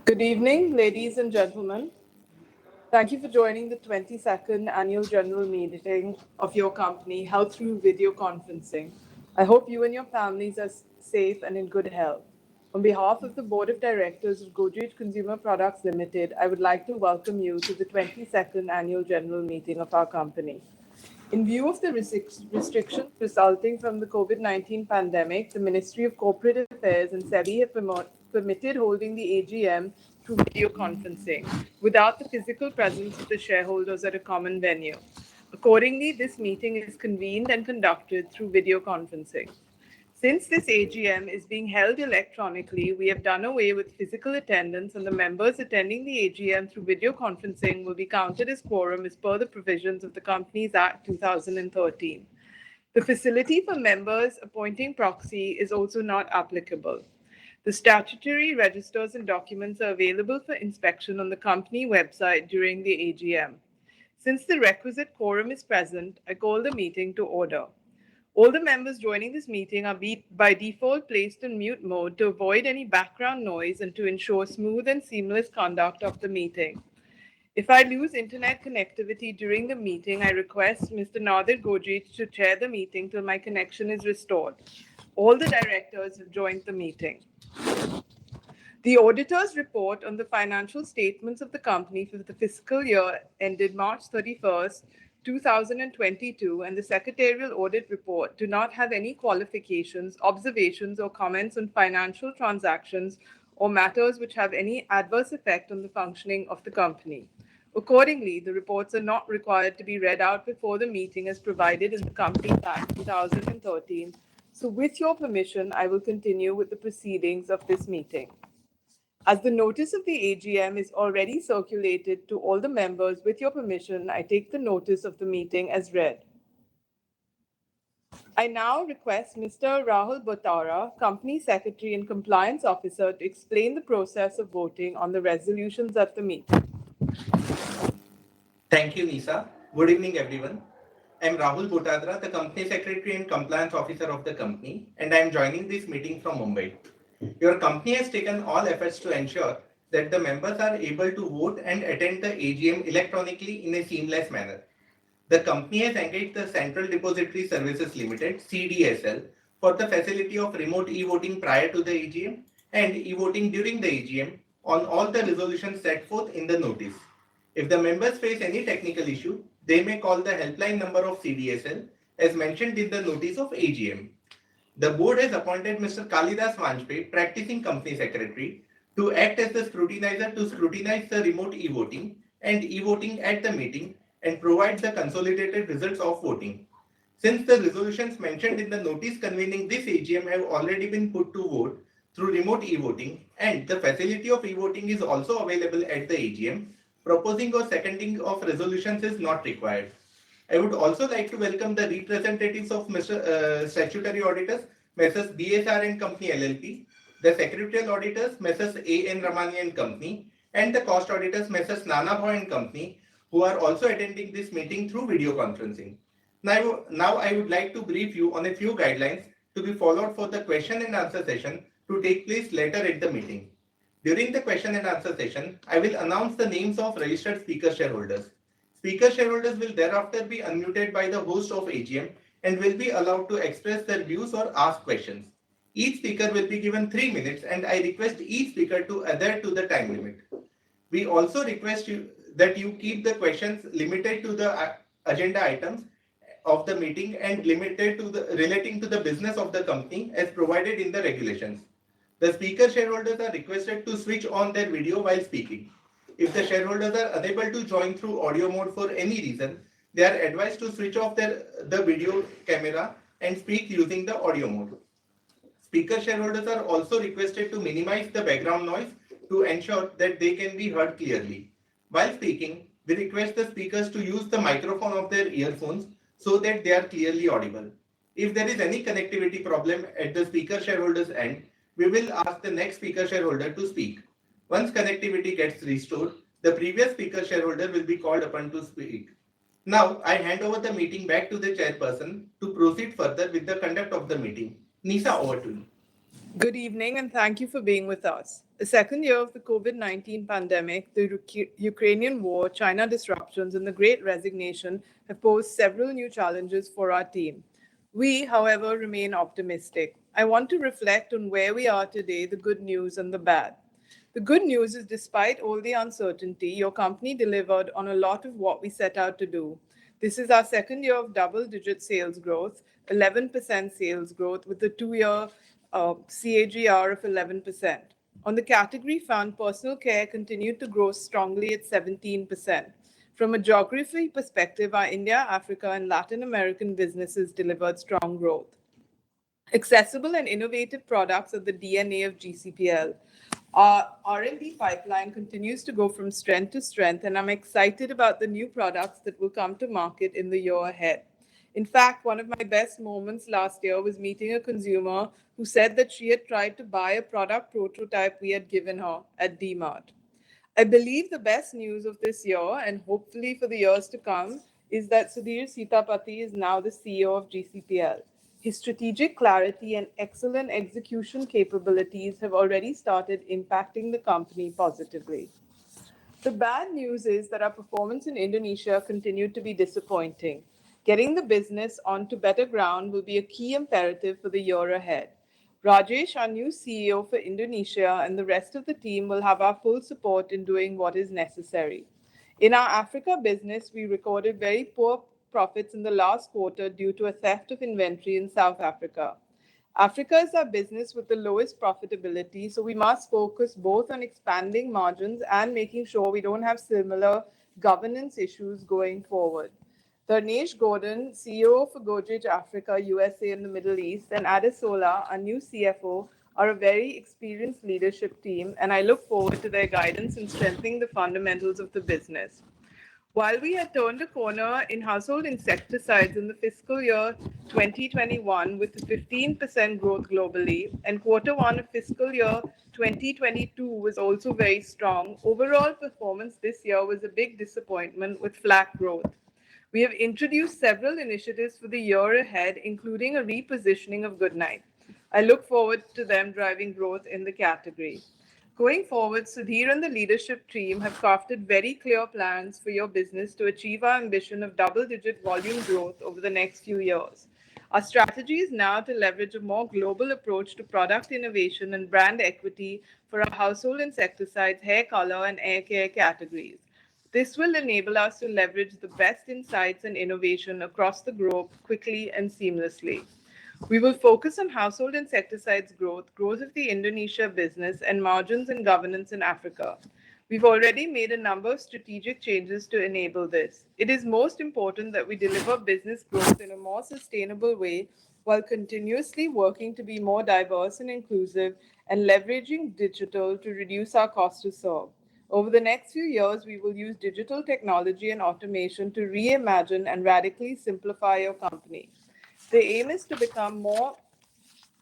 Good evening, ladies and gentlemen. Thank you for joining the 22nd Annual General Meeting of your company held through video conferencing. I hope you and your families are safe and in good health. On behalf of the Board of Directors of Godrej Consumer Products Limited, I would like to welcome you to the 22nd Annual General Meeting of our company. In view of the restrictions resulting from the COVID-19 pandemic, the Ministry of Corporate Affairs and SEBI have permitted holding the AGM through video conferencing without the physical presence of the shareholders at a common venue. Accordingly, this meeting is convened and conducted through video conferencing. Since this AGM is being held electronically, we have done away with physical attendance, and the members attending the AGM through video conferencing will be counted as quorum as per the provisions of the Companies Act 2013. The facility for members appointing proxy is also not applicable. The statutory registers and documents are available for inspection on the company website during the AGM. Since the requisite quorum is present, I call the meeting to order. All the members joining this meeting are by default placed in mute mode to avoid any background noise and to ensure smooth and seamless conduct of the meeting. If I lose internet connectivity during the meeting, I request Mr. Nadir Godrej to chair the meeting till my connection is restored. All the directors have joined the meeting. The auditor's report on the financial statements of the company for the fiscal year ended March 31st, 2022, and the secretarial audit report do not have any qualifications, observations, or comments on financial transactions or matters which have any adverse effect on the functioning of the company. Accordingly, the reports are not required to be read out before the meeting as provided in the Companies Act 2013. So with your permission, I will continue with the proceedings of this meeting. As the notice of the AGM is already circulated to all the members, with your permission, I take the notice of the meeting as read. I now request Mr. Rahul Botara, Company Secretary and Compliance Officer, to explain the process of voting on the resolutions at the meeting. Thank you, Nisa. Good evening, everyone. I am Rahul Botara, the Company Secretary and Compliance Officer of the company, and I am joining this meeting from Mumbai. Your company has taken all efforts to ensure that the members are able to vote and attend the AGM electronically in a seamless manner. The company has engaged the Central Depository Services Limited, CDSL, for the facility of remote e-voting prior to the AGM and e-voting during the AGM on all the resolutions set forth in the notice. If the members face any technical issue, they may call the helpline number of CDSL as mentioned in the notice of AGM. The board has appointed Mr. Kalidas Vanjpayee, practicing company secretary, to act as the scrutinizer to scrutinize the remote e-voting and e-voting at the meeting and provide the consolidated results of voting. Since the resolutions mentioned in the notice convening this AGM have already been put to vote through remote e-voting and the facility of e-voting is also available at the AGM, proposing or seconding of resolutions is not required. I would also like to welcome the representatives of statutory auditors, Messrs. BSR and Company LLP, the secretarial auditors, Messrs. A.N. Ramani and Company, and the cost auditors, Messrs. Nanabhoy and Company, who are also attending this meeting through video conferencing. Now I would like to brief you on a few guidelines to be followed for the question and answer session to take place later at the meeting. During the question and answer session, I will announce the names of registered speaker shareholders. Speaker shareholders will thereafter be unmuted by the host of AGM and will be allowed to express their views or ask questions. Each speaker will be given 3 minutes and I request each speaker to adhere to the time limit. We also request you that you keep the questions limited to the agenda items of the meeting and limited to the relating to the business of the company as provided in the regulations. The speaker shareholders are requested to switch on their video while speaking. If the shareholders are unable to join through audio mode for any reason, they are advised to switch off the video camera and speak using the audio mode. Speaker shareholders are also requested to minimize the background noise to ensure that they can be heard clearly. While speaking, we request the speakers to use the microphone of their earphones so that they are clearly audible. If there is any connectivity problem at the speaker shareholder's end, we will ask the next speaker shareholder to speak. Once connectivity gets restored, the previous speaker shareholder will be called upon to speak. Now, I hand over the meeting back to the chairperson to proceed further with the conduct of the meeting. Nisa, over to you. Good evening and thank you for being with us. The second year of the COVID-19 pandemic, the Ukrainian war, China disruptions, and the Great Resignation have posed several new challenges for our team. We, however, remain optimistic. I want to reflect on where we are today, the good news and the bad. The good news is, despite all the uncertainty, your company delivered on a lot of what we set out to do. This is our second year of double-digit sales growth, 11% sales growth, with a two-year CAGR of 11%. On the category front, personal care continued to grow strongly at 17%. From a geography perspective, our India, Africa, and Latin American businesses delivered strong growth. Accessible and innovative products are the DNA of GCPL. Our R&D pipeline continues to go from strength to strength, and I'm excited about the new products that will come to market in the year ahead. In fact, one of my best moments last year was meeting a consumer who said that she had tried to buy a product prototype we had given her at DMart. I believe the best news of this year, and hopefully for the years to come, is that Sudhir Sitapati is now the CEO of GCPL. His strategic clarity and excellent execution capabilities have already started impacting the company positively. The bad news is that our performance in Indonesia continued to be disappointing. Getting the business onto better ground will be a key imperative for the year ahead. Rajesh, our new CEO for Indonesia, and the rest of the team will have our full support in doing what is necessary. In our Africa business, we recorded very poor profits in the last quarter due to a theft of inventory in South Africa. Africa is our business with the lowest profitability, so we must focus both on expanding margins and making sure we don't have similar governance issues going forward. Dharnesh Gordon, CEO for Godrej Africa, USA and the Middle East, and Adesola, our new CFO, are a very experienced leadership team, and I look forward to their guidance in strengthening the fundamentals of the business. While we had turned a corner in household insecticides in the fiscal year 2021 with a 15% growth globally, and quarter one of fiscal year 2022 was also very strong, overall performance this year was a big disappointment with flat growth. We have introduced several initiatives for the year ahead, including a repositioning of Goodnight. I look forward to them driving growth in the category. Going forward, Sudhir and the leadership team have crafted very clear plans for your business to achieve our ambition of double-digit volume growth over the next few years. Our strategy is now to leverage a more global approach to product innovation and brand equity for our household insecticides, hair color, and air care categories. This will enable us to leverage the best insights and innovation across the globe quickly and seamlessly. We will focus on household insecticides growth of the Indonesia business, and margins and governance in Africa. We've already made a number of strategic changes to enable this. It is most important that we deliver business growth in a more sustainable way while continuously working to be more diverse and inclusive and leveraging digital to reduce our cost to serve. Over the next few years, we will use digital technology and automation to reimagine and radically simplify your company. The aim is to become more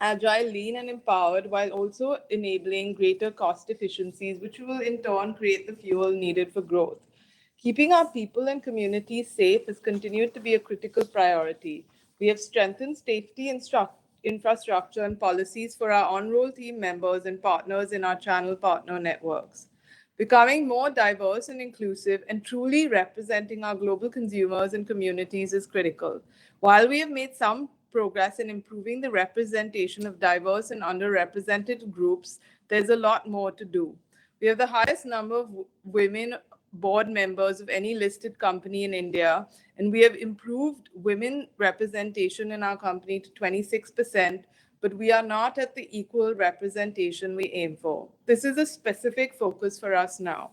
agile, lean, and empowered while also enabling greater cost efficiencies, which will in turn create the fuel needed for growth. Keeping our people and communities safe has continued to be a critical priority. We have strengthened safety infrastructure and policies for our on-roll team members and partners in our channel partner networks. Becoming more diverse and inclusive and truly representing our global consumers and communities is critical. While we have made some progress in improving the representation of diverse and underrepresented groups, there's a lot more to do. We have the highest number of women board members of any listed company in India, and we have improved women representation in our company to 26%, but we are not at the equal representation we aim for. This is a specific focus for us now.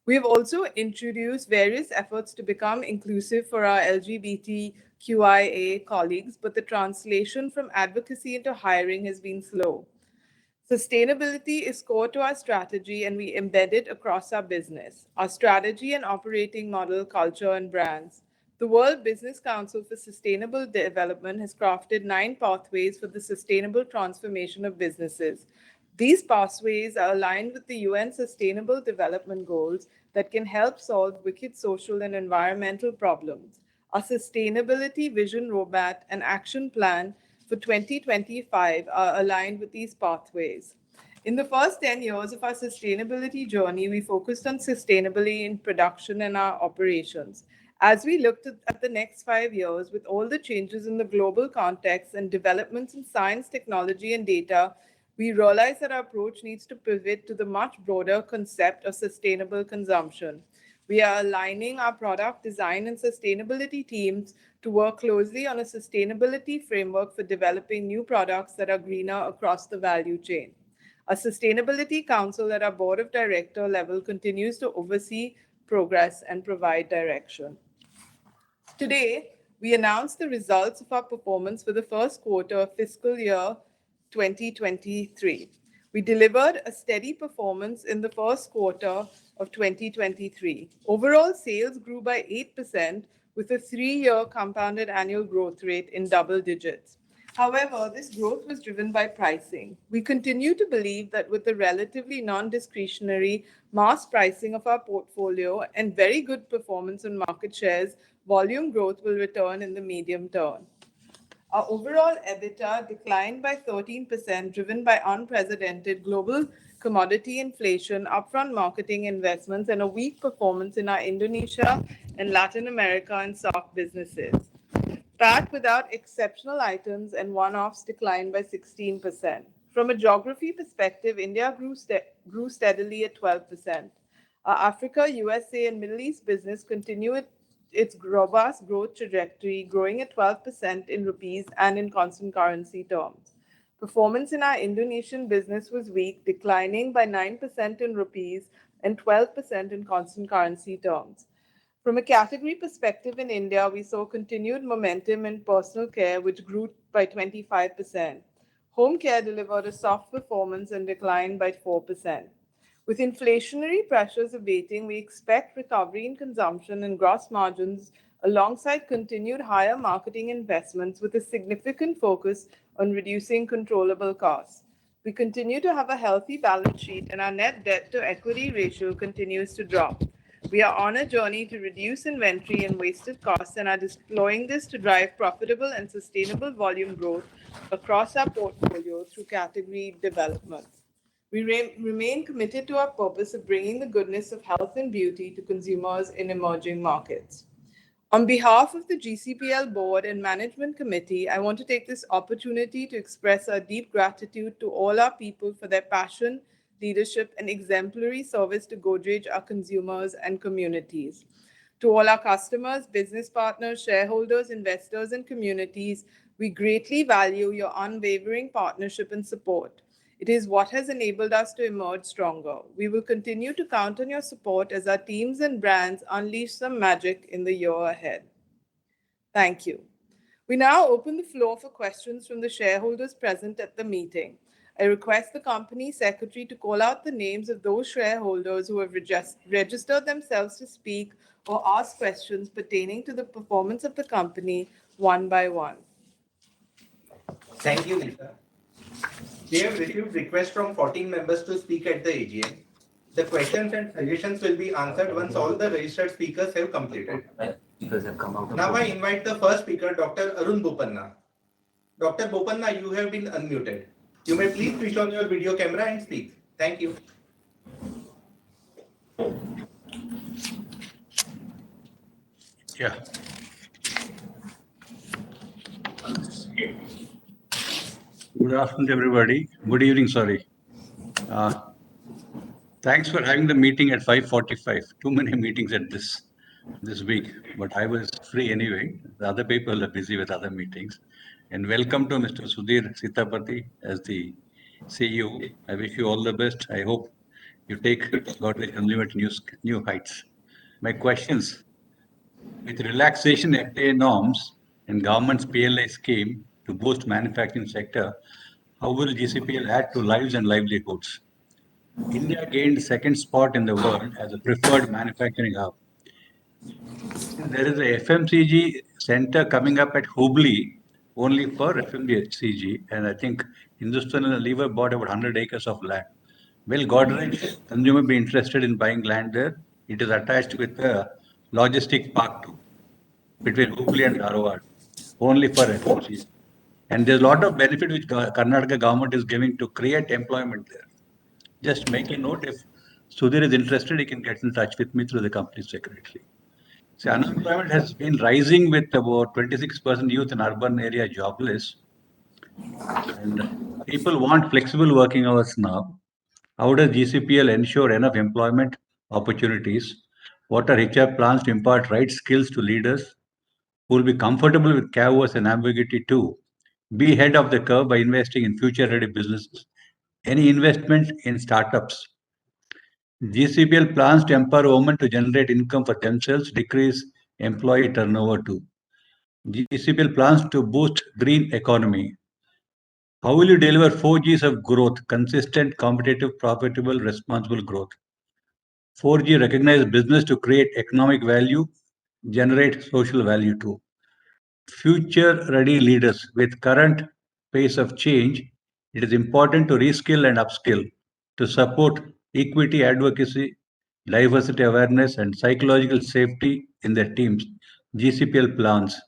We have also introduced various efforts to become inclusive for our LGBTQIA colleagues, but the translation from advocacy into hiring has been slow. Sustainability is core to our strategy, and we embed it across our business, our strategy and operating model, culture, and brands. The World Business Council for Sustainable Development has crafted 9 pathways for the sustainable transformation of businesses. These pathways are aligned with the UN Sustainable Development Goals that can help solve wicked social and environmental problems. Our sustainability vision roadmap and action plan for 2025 are aligned with these pathways. In the first 10 years of our sustainability journey, we focused on sustainability in production and our operations. As we looked at the next 5 years, with all the changes in the global context and developments in science, technology, and data, we realized that our approach needs to pivot to the much broader concept of sustainable consumption. We are aligning our product design and sustainability teams to work closely on a sustainability framework for developing new products that are greener across the value chain. A sustainability council at our board of director level continues to oversee progress and provide direction. Today, we announce the results of our performance for the first quarter of fiscal year 2023. We delivered a steady performance in the first quarter of 2023. Overall sales grew by 8% with a 3-year compounded annual growth rate in double digits. However, this growth was driven by pricing. We continue to believe that with the relatively non-discretionary mass pricing of our portfolio and very good performance on market shares, volume growth will return in the medium term. Our overall EBITDA declined by 13%, driven by unprecedented global commodity inflation, upfront marketing investments, and a weak performance in our Indonesia and Latin America and SOC businesses. PAT without exceptional items and one-offs declined by 16%. From a geography perspective, India grew steadily at 12%. Our Africa, USA, and Middle East business continued its robust growth trajectory, growing at 12% in rupees and in constant currency terms. Performance in our Indonesian business was weak, declining by 9% in rupees and 12% in constant currency terms. From a category perspective in India, we saw continued momentum in personal care, which grew by 25%. Home care delivered a soft performance and declined by 4%. With inflationary pressures abating, we expect recovery in consumption and gross margins alongside continued higher marketing investments with a significant focus on reducing controllable costs. We continue to have a healthy balance sheet and our net debt to equity ratio continues to drop. We are on a journey to reduce inventory and wasted costs and are deploying this to drive profitable and sustainable volume growth across our portfolio through category development. We remain committed to our purpose of bringing the goodness of health and beauty to consumers in emerging markets. On behalf of the GCPL board and management committee, I want to take this opportunity to express our deep gratitude to all our people for their passion, leadership, and exemplary service to Godrej, our consumers, and communities. To all our customers, business partners, shareholders, investors, and communities, we greatly value your unwavering partnership and support. It is what has enabled us to emerge stronger. We will continue to count on your support as our teams and brands unleash some magic in the year ahead. Thank you. We now open the floor for questions from the shareholders present at the meeting. I request the company secretary to call out the names of those shareholders who have registered themselves to speak or ask questions pertaining to the performance of the company one by one. Thank you, Lisa. We have received requests from 14 members to speak at the AGM. The questions and suggestions will be answered once all the registered speakers have completed. Now I invite the first speaker, Dr. Arun Bopanna. Dr. Bopanna, you have been unmuted. You may please switch on your video camera and speak. Thank you. Yeah. Good afternoon, everybody. Good evening, sorry. Thanks for having the meeting at 5:45. Too many meetings at this week, but I was free anyway. The other people are busy with other meetings. And welcome to Mr. Sudhir Sitapati as the CEO. I wish you all the best. I hope you take Godrej Unlimited new heights. My questions: with relaxation FTA norms and government's PLI scheme to boost manufacturing sector, how will GCPL add to lives and livelihoods? India gained second spot in the world as a preferred manufacturing hub. There is a FMCG center coming up at Hubli only for FMCG, and I think Hindustan Lever bought about 100 acres of land. Will Godrej consumer be interested in buying land there? It is attached with a logistic park too, between Hubli and Dharwad, only for FMCG. And there's a lot of benefit which Karnataka government is giving to create employment there. Just make a note. If Sudhir is interested, he can get in touch with me through the company secretary. See, unemployment has been rising with about 26% youth in urban area jobless, and people want flexible working hours now. How does GCPL ensure enough employment opportunities? What are HR plans to impart right skills to leaders who will be comfortable with chaos and ambiguity too? Be ahead of the curve by investing in future ready businesses. Any investment in startups? GCPL plans to empower women to generate income for themselves, decrease employee turnover too. GCPL plans to boost green economy. How will you deliver 4Gs of growth, consistent, competitive, profitable, responsible growth? 4G recognizes business to create economic value, generate social value too. Future ready leaders with current pace of change, it is important to reskill and upskill to support equity advocacy, diversity awareness, and psychological safety in their teams. GCPL plans.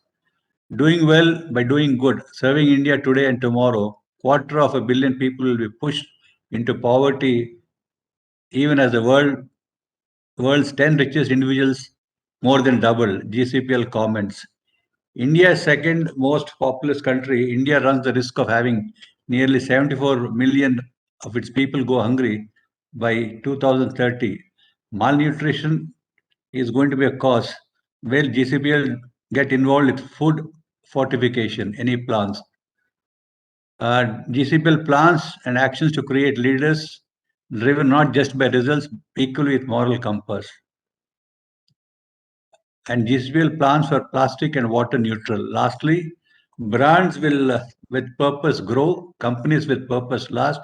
Doing well by doing good, serving India today and tomorrow. Quarter of a billion people will be pushed into poverty, even as the world's 10 richest individuals more than double. GCPL comments. India's second most populous country, India runs the risk of having nearly 74 million of its people go hungry by 2030. Malnutrition is going to be a cause. Will GCPL get involved with food fortification? Any plans? GCPL plans and actions to create leaders driven not just by results, equally with moral compass. And GCPL plans for plastic and water neutral. Lastly, brands will with purpose grow, companies with purpose last,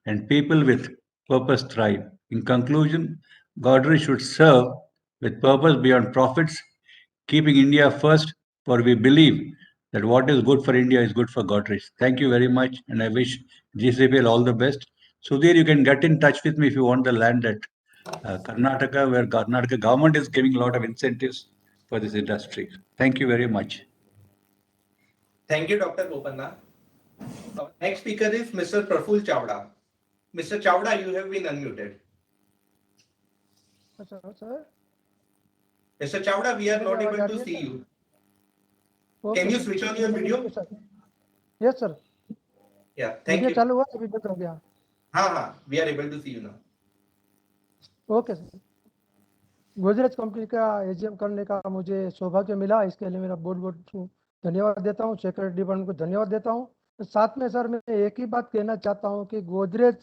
and people with purpose thrive. In conclusion, Godrej should serve with purpose beyond profits, keeping India first, for we believe that what is good for India is good for Godrej. Thank you very much, and I wish GCPL all the best. Sudhir, you can get in touch with me if you want the land at Karnataka, where Karnataka government is giving a lot of incentives for this industry. Thank you very much. Thank you, Dr. Bopanna. Our next speaker is Mr. Praful Chawda. Mr. Chawda, you have been unmuted. Sir? Mr. Chawda, we are not able to see you. Can you switch on your video? Yes, sir. Yeah, thank video you. चालू हुआ अभी बंद हो गया. हाँ, we are able to see you now. Okay sir. Godrej company का AGM करने का मुझे सौभाग्य मिला, इसके लिए मेरा बहुत बहुत धन्यवाद देता हूँ. सेक्रेटरी डिपार्टमेंट को धन्यवाद देता हूँ. साथ में सर मैं एक ही बात कहना चाहता हूँ कि गोदरेज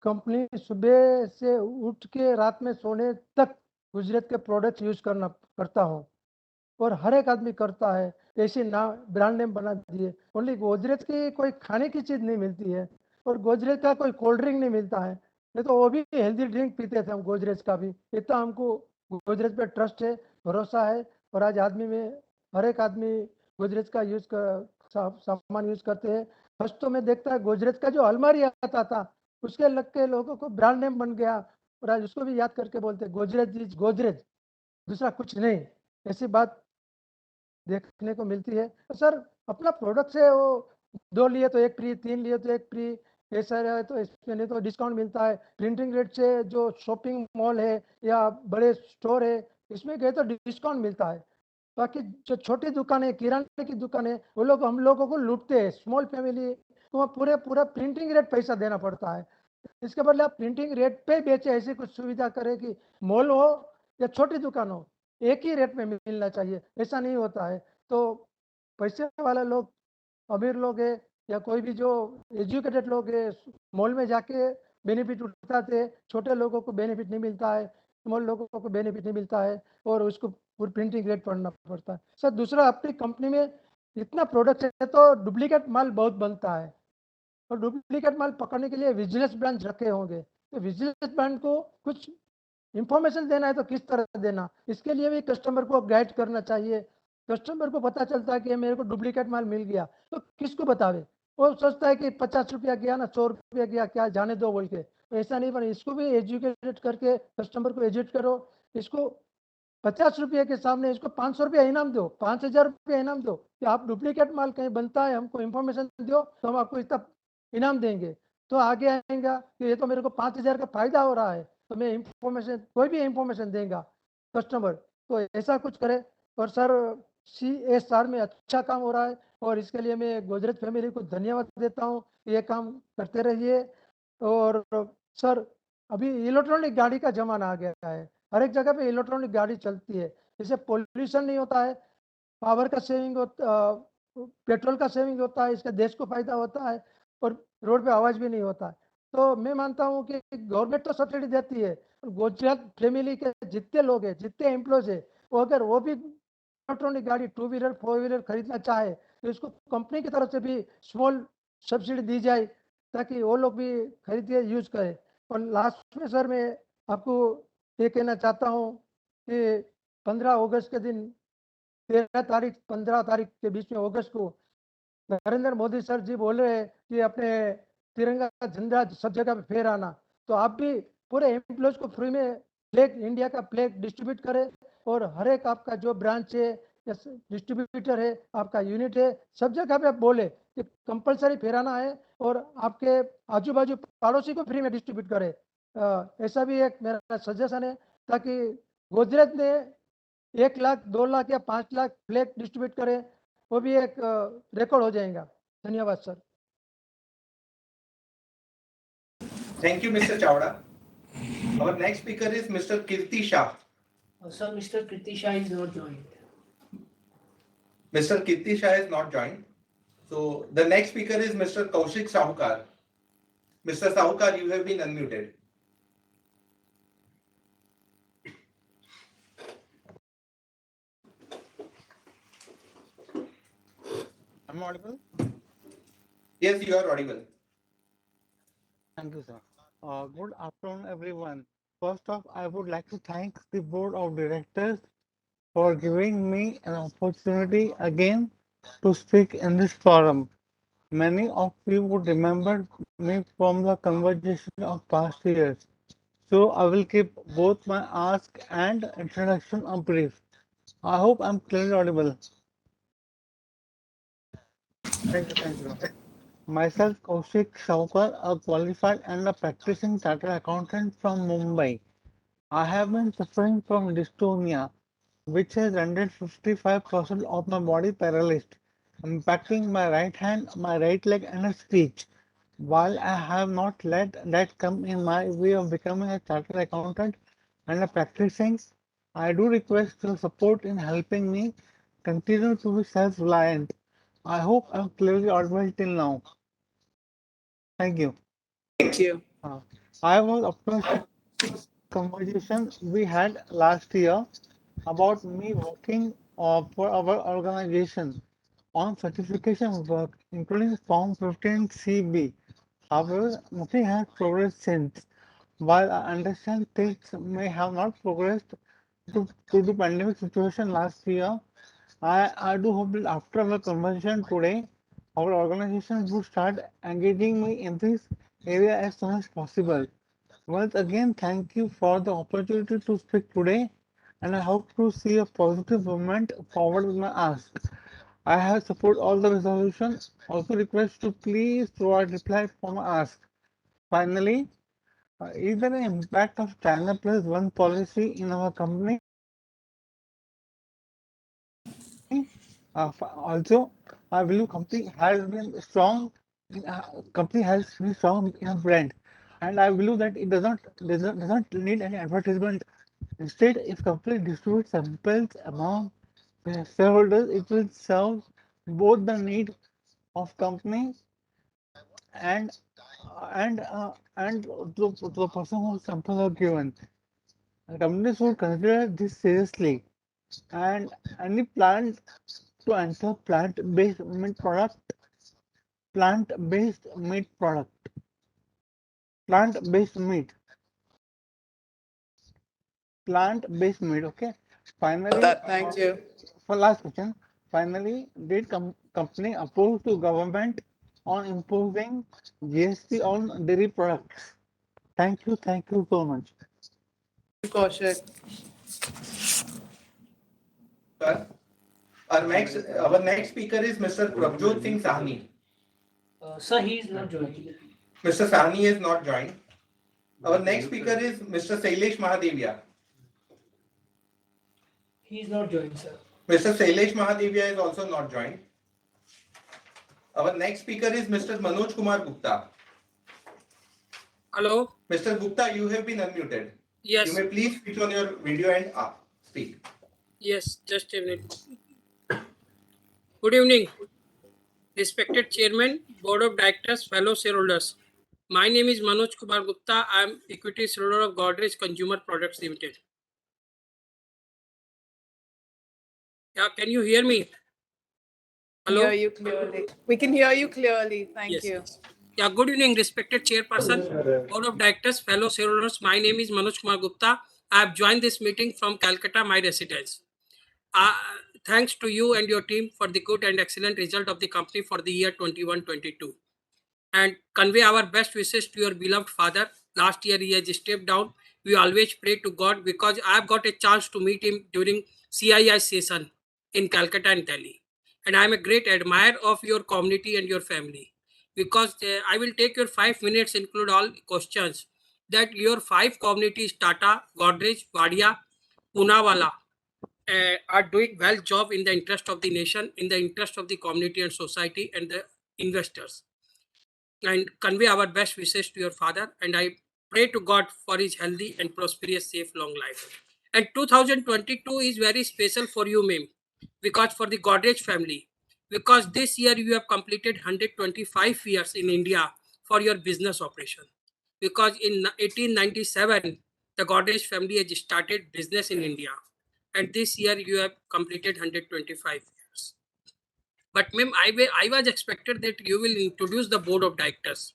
कंपनी सुबह से उठ के रात में सोने तक गुजरात के प्रोडक्ट्स यूज करता हूँ और हर एक आदमी करता है. ऐसी ना ब्रांड नेम बना दिए. ओनली गोदरेज की कोई खाने की चीज़ नहीं मिलती है और गोदरेज का कोई कोल्ड ड्रिंक नहीं मिलता है. नहीं तो वो भी हेल्दी ड्रिंक पीते थे हम गोदरेज का भी. इतना हमको गोदरेज पे ट्रस्ट है, भरोसा है. और आज आदमी में हर एक आदमी गोदरेज का सामान यूज करते हैं. फर्स्ट तो मैं देखता है गोदरेज का जो अलमारी आता था उसके लग के लोगों को ब्रांड नेम बन गया और आज उसको भी याद करके बोलते हैं गोदरेज इज गोदरेज, दूसरा कुछ नहीं. ऐसी बात देखने को मिलती है. तो सर अपना प्रोडक्ट से वो 2 लिए तो 1 फ्री, 3 लिए तो 1 फ्री, ऐसा है तो इसमें नहीं तो डिस्काउंट मिलता है. प्रिंटिंग रेट से जो शॉपिंग मॉल है या बड़े स्टोर है इसमें गए तो डिस्काउंट मिलता है. बाकी जो छोटी दुकान है, किराने की दुकान है, वो लोग हम लोगों को लूटते हैं. स्मॉल फैमिली तो पूरा प्रिंटिंग रेट पैसा देना पड़ता है. इसके बदले आप प्रिंटिंग रेट पे बेचे, ऐसी कुछ सुविधा करें कि मॉल हो या छोटी दुकान हो एक ही रेट में मिलना चाहिए. ऐसा नहीं होता है. तो पैसे वाले लोग, अमीर लोग है या कोई भी जो एजुकेटेड लोग है मॉल में जाके बेनिफिट उठाते, छोटे लोगों को बेनिफिट नहीं मिलता है, स्मॉल लोगों को बेनिफिट नहीं मिलता है और उसको पूरी प्रिंटिंग रेट पढ़ना पड़ता है. सर दूसरा, अपनी कंपनी में इतना प्रोडक्ट है तो डुप्लीकेट माल बहुत बनता है और डुप्लीकेट माल पकड़ने के लिए विजिलेंस ब्रांच रखे होंगे. तो विजिलेंस ब्रांच को कुछ इंफॉर्मेशन देना है तो किस तरह देना, इसके लिए भी कस्टमर को गाइड करना चाहिए. कस्टमर को पता चलता है कि मेरे को डुप्लीकेट माल मिल गया तो किसको बतावे. वो सोचता है कि 50 रुपया गया ना 100 रुपया गया, क्या जाने दो बोल के. तो ऐसा नहीं बने. इसको भी एजुकेट करके कस्टमर को एजुकेट करो. इसको 50 रुपये के सामने इसको 500 रुपया इनाम दो, 5000 रुपया इनाम दो कि आप डुप्लीकेट माल कहीं बनता है हमको इन्फॉर्मेशन दो तो हम आपको इतना इनाम देंगे. तो आगे आएगा कि ये तो मेरे को 5,000 का फायदा हो रहा है, तो मैं इंफॉर्मेशन, कोई भी इंफॉर्मेशन देगा कस्टमर, तो ऐसा कुछ करे। और सर CSR में अच्छा काम हो रहा है, और इसके लिए मैं गोदरेज फैमिली को धन्यवाद देता हूँ। ये काम करते रहिए। और सर अभी इलेक्ट्रॉनिक गाड़ी का जमाना आ गया है, हर एक जगह पे इलेक्ट्रॉनिक गाड़ी चलती है, इससे पोल्यूशन नहीं होता है, पावर का सेविंग होता, पेट्रोल का सेविंग होता है, इसका देश को फायदा होता है, और रोड पे आवाज भी नहीं होता है। तो मैं मानता हूँ कि गवर्नमेंट तो सब्सिडी देती है, गुजरात फैमिली के जितने लोग हैं, जितने एम्प्लॉयज है, वो अगर वो भी इलेक्ट्रॉनिक गाड़ी 2 व्हीलर 4 व्हीलर खरीदना चाहे, तो इसको कंपनी की तरफ से भी स्मॉल सब्सिडी दी जाए, ताकि वो लोग भी खरीद के यूज करें। और लास्ट में सर मैं आपको ये कहना चाहता हूँ कि 15 अगस्त के दिन, 13 तारीख 15 तारीख के बीच में अगस्त को नरेंद्र मोदी सर जी बोल रहे हैं कि अपने तिरंगा का झंडा सब जगह पे फहराना, तो आप भी पूरे एम्प्लॉयज को फ्री में फ्लैग, इंडिया का फ्लैग डिस्ट्रीब्यूट करें। और हर एक आपका जो ब्रांच है या डिस्ट्रीब्यूटर है, आपका यूनिट है, सब जगह पे आप बोले कि कंपलसरी फहराना है, और आपके आजू बाजू पड़ोसी को फ्री में डिस्ट्रीब्यूट करें। ऐसा भी एक मेरा सजेशन है, ताकि गोदरेज ने 1 लाख 2 लाख या 5 लाख फ्लैग डिस्ट्रीब्यूट करें, वो भी एक रिकॉर्ड हो जाएगा। धन्यवाद sir. Thank you, Mr. Chawda. Our next speaker is Mr. Kirti Shah. Sir, Mr. Kriti Shah is not joined. Mr. Kirti Shah is not joined. So the next speaker is Mr. Kaushik Sahukar. Mr. Sahukar, you have been unmuted. Am I audible? Yes, you are audible. Thank you, sir. Good afternoon, everyone. First off, I would like to thank the board of directors for giving me an opportunity again to speak in this forum. Many of you would remember me from the conversation of past years, so I will keep both my ask and introduction brief. I hope I'm clearly audible. Thank you. Myself, Kaushik Shaukar, a qualified and a practicing chartered accountant from Mumbai. I have been suffering from dystonia, which has rendered 55% of my body paralyzed, impacting my right hand, my right leg, and a speech. While I have not let that come in my way of becoming a chartered accountant and a practicing, I do request your support in helping me continue to be self-reliant. I hope I'm clearly audible till now. Thank you. Thank you. I was approached conversation we had last year about me working for our organization on certification work, including Form 15CB. However, nothing has progressed since. While I understand things may have not progressed to the pandemic situation last year, I do hope that after our conversation today, our organization will start engaging me in this area as soon as possible. Once again, thank you for the opportunity to speak today, and I hope to see a positive movement forward with my ask. I have support all the resolutions. Also request to please provide reply for my ask. Finally, is there an impact of China plus one policy in our company? Also, I believe company has been strong in a brand, and I believe that it does not need any advertisement. Instead, if company distributes samples among the shareholders, it will serve both the need of company and and to the person whose samples are given. Companies should consider this seriously, and any plan to enter plant-based meat product, plant-based meat, plant-based meat. Okay. Finally, Thank you. for last question, finally, did company oppose to government on imposing GST on dairy products? Thank you so much. Kaushik. Sir, our next speaker is Mr. Prabjot Singh Sahni. Sir, he is not joined. Mr. Sahni is not joined. Our next speaker is Mr. Sailesh Mahadevia. He is not joined, sir. Mr. Sailesh Mahadevia is also not joined. Our next speaker is Mr. Manoj Kumar Gupta. Hello. Mr. Gupta, you have been unmuted. Yes. You may please switch on your video and speak. Yes, just a minute. Good evening, respected Chairman, Board of Directors, fellow shareholders. My name is Manoj Kumar Gupta. I am equity shareholder of Godrej Consumer Products Limited. Yeah, can you hear me? Hello. Hear you clearly. We can hear you clearly. Thank Yes. you. Yeah, good evening, respected Chairperson, Board of Directors, fellow shareholders. My name is Manoj Kumar Gupta. I have joined this meeting from Calcutta, my residence. Thanks to you and your team for the good and excellent result of the company for the year 21-22. And convey our best wishes to your beloved father. Last year he has stepped down. We always pray to God because I have got a chance to meet him during CII session in Calcutta and Delhi. And I am a great admirer of your community and your family. Because I will take your 5 minutes, include all questions, that your 5 communities, Tata, Godrej, Wadia, Poonawalla, are doing well job in the interest of the nation, in the interest of the community and society and the investors. And convey our best wishes to your father. And I pray to God for his healthy and prosperous, safe, long life. And 2022 is very special for you, ma'am, because for the Godrej family, because this year you have completed 125 years in India for your business operation. Because in 1897, the Godrej family has started business in India. And this year you have completed 125 years. But ma'am, I was expected that you will introduce the board of directors,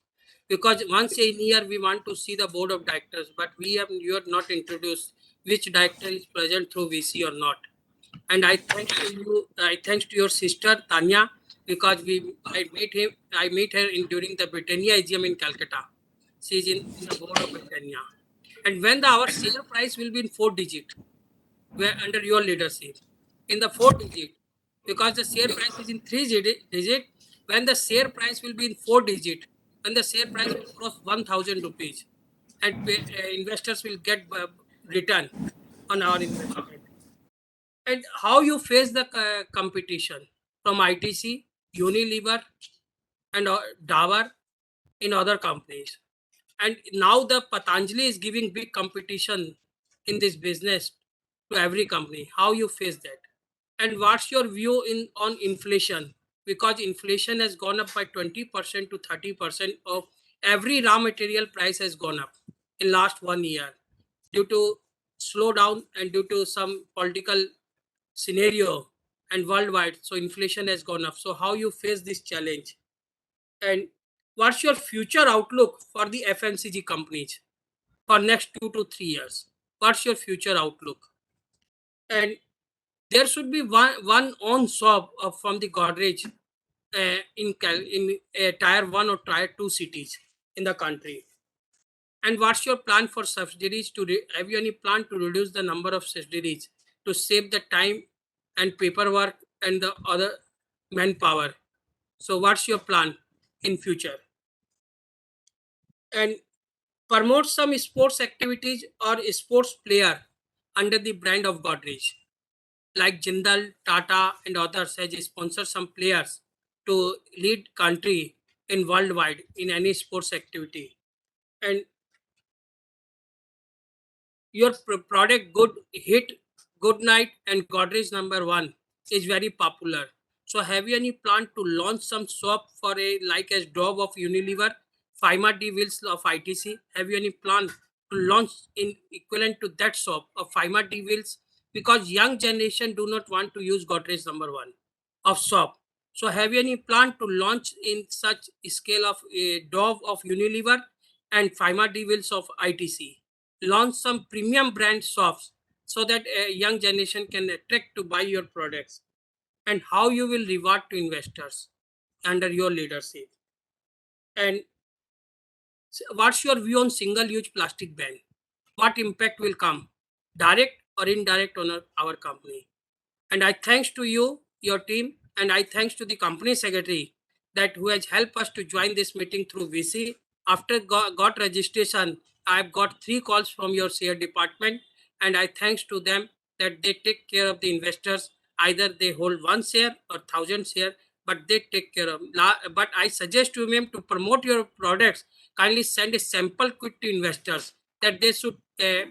because once in a year we want to see the board of directors, but you are not introduced which director is present through VC or not. And I thanks to you, I thanks to your sister Tanya, because I meet her in during the Britannia AGM in Calcutta. She is in the board of Britannia. And when our share price will be in 4 digit, where under your leadership, in the 4 digit, because the share price is in 3 digit, when the share price will be in 4 digit, when the share price will cross 1000 rupees, and investors will get return on our investment. And how you face the competition from ITC, Unilever, and Davar in other companies. And now the Patanjali is giving big competition in this business to every company. How you face that? And what's your view on inflation? Because inflation has gone up by 20% to 30% of every raw material price has gone up in last 1 year due to slowdown and due to some political scenario and worldwide. So inflation has gone up. So how you face this challenge? And what's your future outlook for the FMCG companies for next 2 to 3 years? What's your future outlook? And there should be one on shop from the Godrej in tier 1 or tier 2 cities in the country. And what's your plan for subsidiaries have you any plan to reduce the number of subsidiaries to save the time and paperwork and the other manpower? So what's your plan in future? And promote some sports activities or sports player under the brand of Godrej, like Jindal, Tata, and others has sponsored some players to lead country in worldwide in any sports activity. And your product good hit, good night, and Godrej #1 is very popular. So have you any plan to launch some shop for a like as job of Unilever, Fima D Wheels of ITC? Have you any plan to launch in equivalent to that shop of Fima D Wheels? Because young generation do not want to use Godrej #1 of shop. So have you any plan to launch in such scale of a Dove of Unilever and Fima D Wheels of ITC? Launch some premium brand shops so that a young generation can attract to buy your products. And how you will reward to investors under your leadership. And what's your view on single-use plastic ban? What impact will come, direct or indirect on our company? And I thanks to you, your team, and I thanks to the company secretary that who has helped us to join this meeting through VC. After got registration, I've got 3 calls from your share department, and I thanks to them that they take care of the investors. Either they hold 1 share or 1,000 share, but they take care of. But I suggest to ma'am to promote your products. Kindly send a sample kit to investors that they should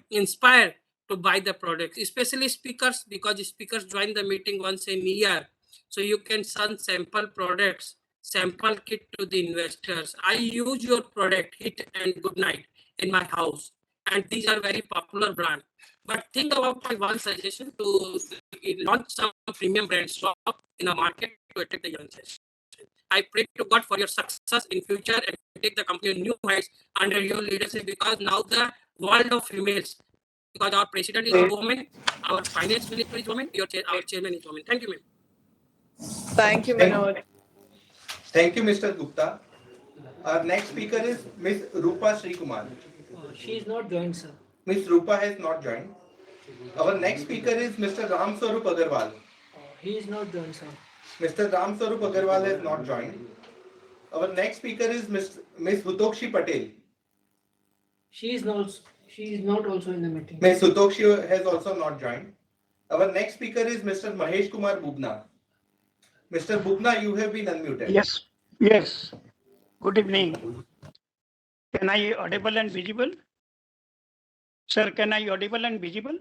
inspire to buy the products, especially speakers, because speakers join the meeting once in a year. So you can send sample products, sample kit to the investors. I use your product, Hit and Goodnight, in my house, and these are very popular brand. But think about my one suggestion to launch some premium brand shop in a market to attract the young generation. I pray to God for your success in future and take the company on new heights under your leadership, because now the world of females, because our president is a woman, our finance minister is woman, our chairman is woman. Thank you, ma'am. Thank you, Manoj. Thank you, Mr. Gupta. Our next speaker is Ms. Rupa Sri Kumar. She is not joined, sir. Ms. Rupa has not joined. Our next speaker is Mr. Ram Swarup Agarwal. He is not joined, sir. Mr. Ram Swarup Agarwal has not joined. Our next speaker is Ms. Hutokshi Patel. She is not also in the meeting. Ms. Hutokshi has also not joined. Our next speaker is Mr. Mahesh Kumar Bubna. Mr. Bubna, you have been unmuted. Yes. Good evening. Can I audible and visible? Sir, can I audible and visible?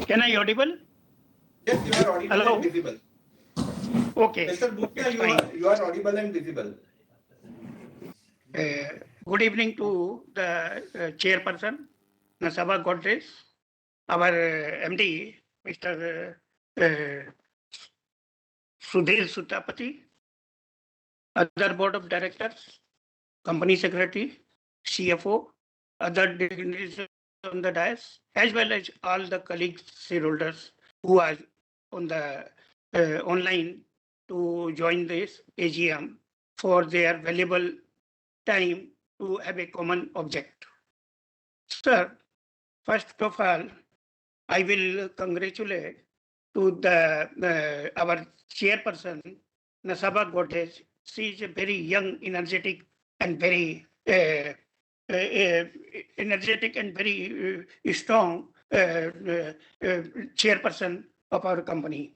Can I audible? Yes, you are audible Hello? and visible. Okay. Mr. Bubna, you are audible and visible. Good evening to the chairperson, Nasaba Godrej, our MD, Mr. Sudhir Sutapati, other board of directors, company secretary, CFO, other dignitaries on the dais, as well as all the colleagues, shareholders who are on the online to join this AGM for their valuable time to have a common object. Sir, first of all, I will congratulate to the our chairperson, Nasaba Godrej. She is a very young, energetic, and very energetic and very strong chairperson of our company.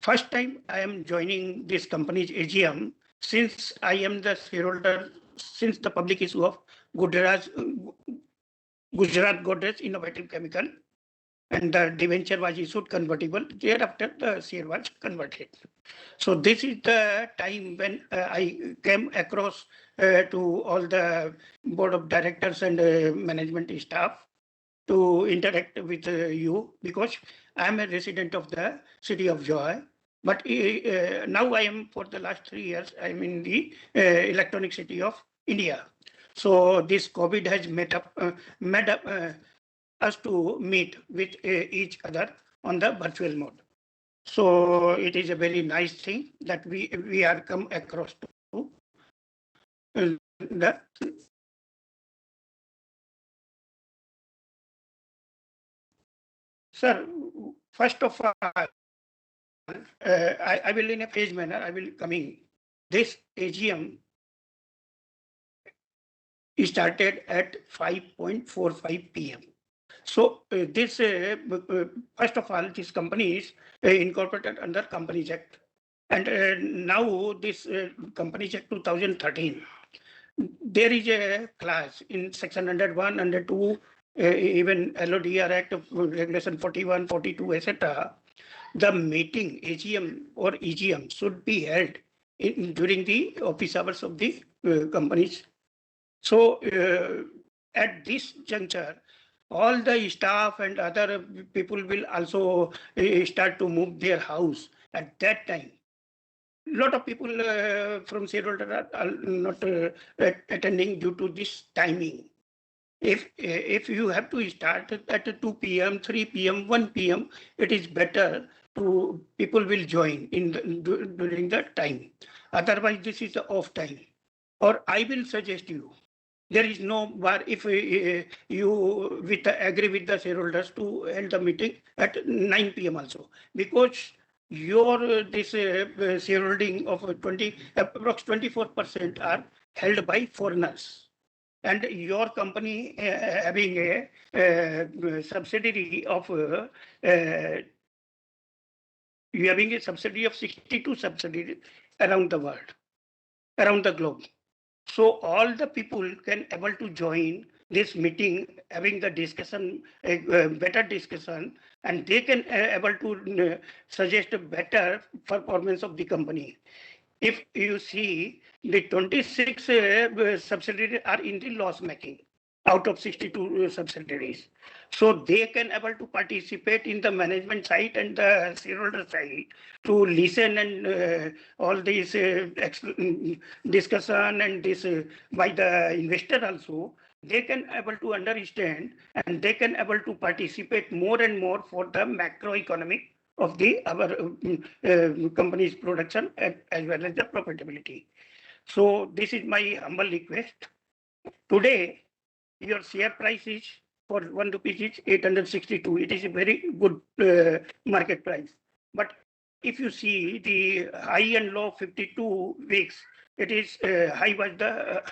First time I am joining this company's AGM since I am the shareholder since the public issue of Gujarat Godrej Innovative Chemical, and the debenture was issued convertible. Thereafter, the share was converted. So this is the time when I came across to all the board of directors and management staff to interact with you, because I am a resident of the city of Joy. But now I am, for the last 3 years, I am in the electronic city of India. So this COVID has made up us to meet with each other on the virtual mode. So it is a very nice thing that we are come across to the sir. First of all, I will in a phase manner. I will coming. This AGM started at 5:45 p.m. So this first of all, this company is incorporated under Companies Act, and now this Companies Act 2013. There is a clause in section 101, 102, even LODR Act of Regulation 41, 42, etc. The meeting AGM or EGM should be held during the office hours of the companies. So at this juncture, all the staff and other people will also start to move their house at that time. Lot of people from shareholder are not attending due to this timing. If you have to start at 2 p.m., 3 p.m., 1 p.m., it is better to people will join in during that time. Otherwise, this is the off time. Or I will suggest you, there is no bar if you agree with the shareholders to end the meeting at 9 p.m. also, because your this shareholding of approx 24% are held by foreigners, and your company having a subsidiary of you having a subsidiary of 62 subsidiaries around the world, around the globe. So all the people can able to join this meeting, having the discussion, better discussion, and they can able to suggest a better performance of the company. If you see, the 26 subsidiaries are in the loss making out of 62 subsidiaries. So they can able to participate in the management side and the shareholder side to listen and all these discussion and this by the investor also. They can able to understand and they can able to participate more and more for the macroeconomic of the our company's production as well as the profitability. So this is my humble request. Today, your share price is for 1 rupee is 862. It is a very good market price. But if you see the high and low 52 weeks, it is high was the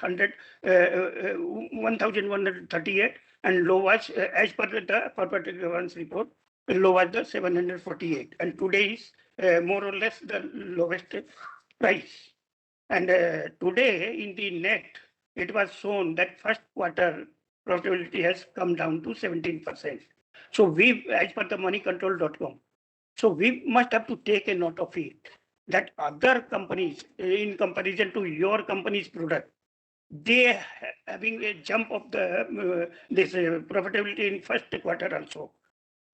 1138 and low was as per the corporate governance report, low was the 748, and today is more or less the lowest price. And today in the net, it was shown that first quarter profitability has come down to 17%. So we, as per the moneycontrol.com, so we must have to take a note of it that other companies, in comparison to your company's product, they having a jump of the this profitability in first quarter also.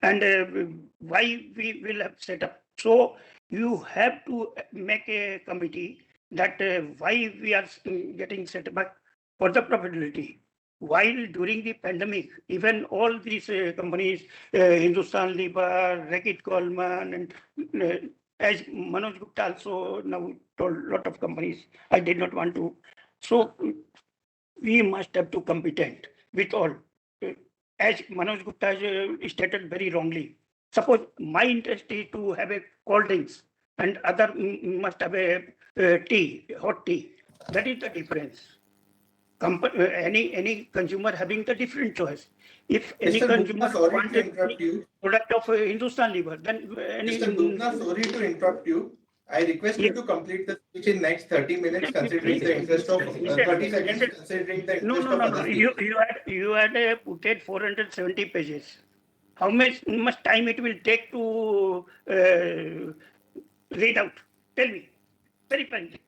And why we will have set up. So you have to make a committee that why we are getting set back for the profitability. While during the pandemic, even all these companies, Hindustan Lever, Reckitt Coleman, and as Manoj Gupta also now told a lot of companies, I did not want to. So we must have to competent with all. As Manoj Gupta stated very wrongly, suppose my interest is to have a cold drinks and other must have a tea, hot tea. That is the difference. Any consumer having the different choice. If any Mr. consumer Bhupna, sorry wants to interrupt you. product of Hindustan Lever, then any. Mr. Bhupna, sorry to interrupt you. I request you to complete the speech in next 30 minutes, considering the interest of 30 seconds, considering the No, interest no, of no, other no. speakers. You had put it 470 pages. How much time it will take to read out? Tell me, very frankly.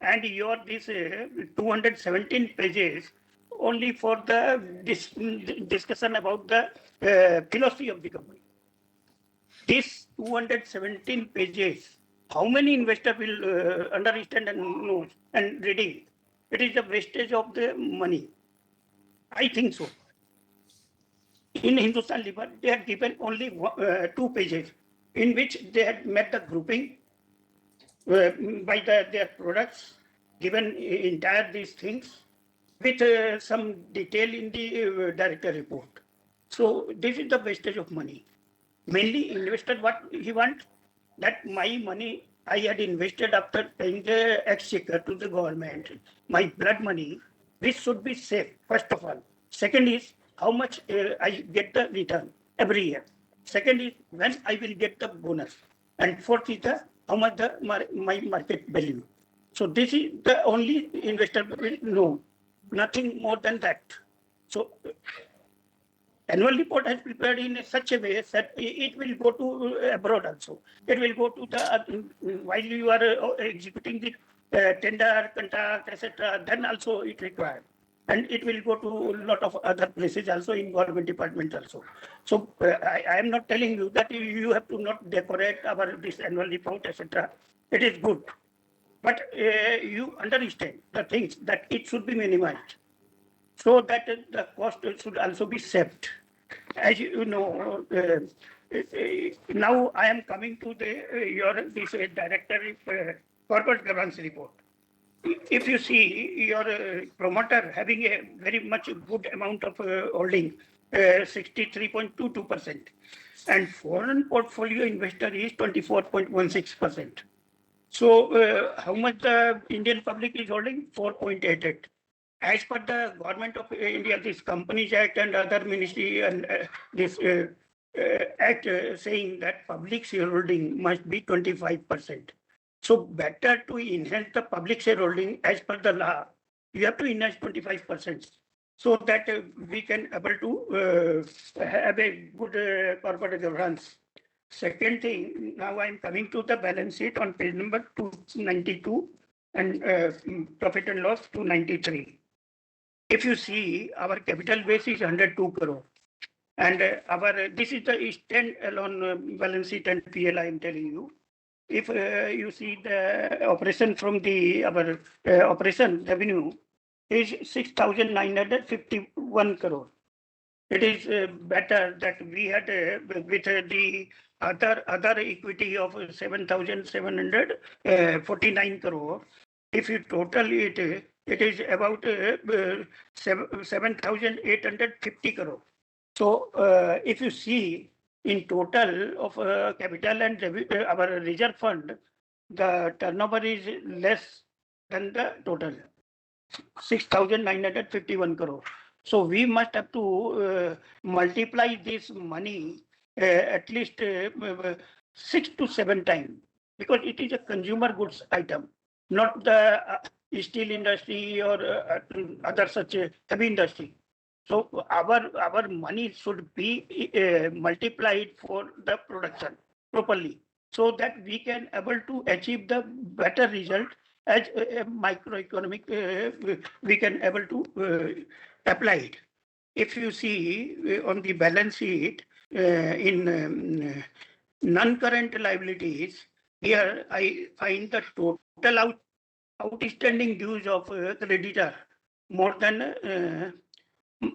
And your this 217 pages only for the discussion about the philosophy of the company. This 217 pages, how many investors will understand and know and reading? It is the wastage of the money. I think so. In Hindustan Lever, they had given only 2 pages in which they had made the grouping by their products, given entire these things with some detail in the director report. So this is the wastage of money. Mainly investor, what he wants, that my money I had invested after paying the exchequer to the government, my blood money, this should be safe, first of all. Second is how much I get the return every year. Second is when I will get the bonus. And fourth is the how much my market value. So this is the only investor will know, nothing more than that. So annual report has prepared in such a way that it will go to abroad also. It will go to the while you are executing the tender, contract, etc. Then also it required, and it will go to a lot of other places also in government department also. So I am not telling you that you have to not decorate our this annual report, etc. It is good, but you understand the things that it should be minimized, so that the cost should also be saved. As you know, now I am coming to the your this director corporate governance report. If you see your promoter having a very much good amount of holding, 63.22%, and foreign portfolio investor is 24.16%. So how much the Indian public is holding? 4.88. As per the Government of India, this Companies Act and other ministry and this act saying that public shareholding must be 25%. So better to enhance the public shareholding as per the law, you have to enhance 25%, so that we can able to have a good corporate governance. Second thing, now I'm coming to the balance sheet on page number 292 and profit and loss 293. If you see, our capital base is 102 crore. And this is the stand-alone balance sheet and PL I am telling you. If you see the operation from our operation revenue is 6,951 crore. It is better that we had with the other equity of 7,749 crore. If you total it, it is about 7,850 crore. So if you see in total of capital and our reserve fund, the turnover is less than the total, 6,951 crore. So we must have to multiply this money at least 6 to 7 times, because it is a consumer goods item, not the steel industry or other such heavy industry. So our money should be multiplied for the production properly, so that we can able to achieve the better result as a microeconomic we can able to apply it. If you see on the balance sheet in non-current liabilities, here I find the total outstanding dues of creditor more than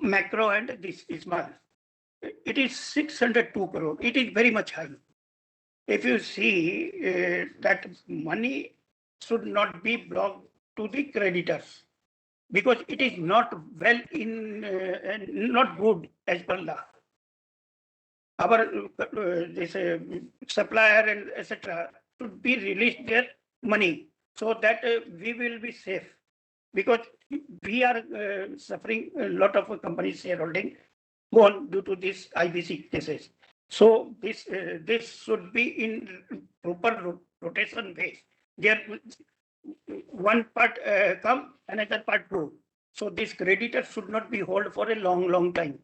macro and this small. It is 602 crore. It is very much high. If you see that money should not be blocked to the creditors, because it is not well in not good as per law. Our this supplier and etc. should be released their money, so that we will be safe, because we are suffering a lot of companies shareholding gone due to this IBC cases. So this should be in proper rotation way. There one part come, another part go. So this creditor should not be held for a long time.